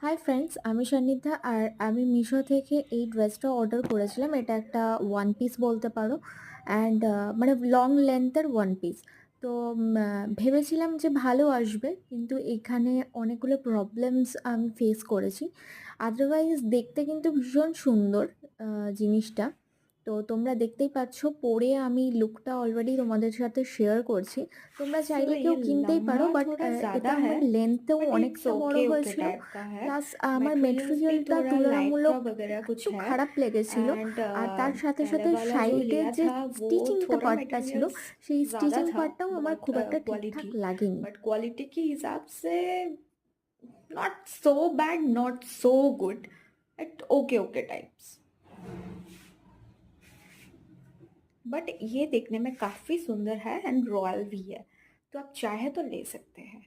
Hi friends, আমি সান্নিধ্যা আর আমি মিশো থেকে এই ড্রেসটা অর্ডার করেছিলাম। এটা একটা ওয়ান পিস বলতে পারো। অ্যান্ড মানে লং লেন্থের ওয়ান পিস। তো ভেবেছিলাম যে ভালো আসবে, কিন্তু এখানে অনেকগুলো প্রবলেমস আমি ফেস করেছি। আদারওয়াইজ দেখতে কিন্তু ভীষণ সুন্দর জিনিসটা। তো তোমরা দেখতেই পাচ্ছ, পরে আমি লুকটা অলরেডি তোমাদের সাথে শেয়ার করছি। তোমরা सो চাইলে কেউ ये কিনতেই পারো, लंबा बाट थोड़ा এটা ज़्यादा है, আমার লেন্থেও बट इट्स অনেকটা বড় ओके ओके হয়েছিল। टाइप का है। প্লাস আমার मटेरियल्स भी মেটেরিয়ালটা थोड़ा लाइक्रा তুলনামূলক वगैरह একটু कुछ है। খারাপ লেগেছিল। एंड আর তার সাথে पहले সাথे वाला जो সাইডের लिया যে था वो স্টিচিংটা थोड़ा পার্টটা ছিল, मटेरियल्स সেই ज़्यादा স্টিচিং था, পার্টটাও আমার बहुत খুব একটা ঠিকঠাক क्वालिटी। লাগেনি। बट क्वालिटी के हिसाब से not so bad, not so good, it okay okay types. But ये देखने में काफ़ी सुंदर है एंड रॉयल भी है, तो आप चाहे तो ले सकते हैं।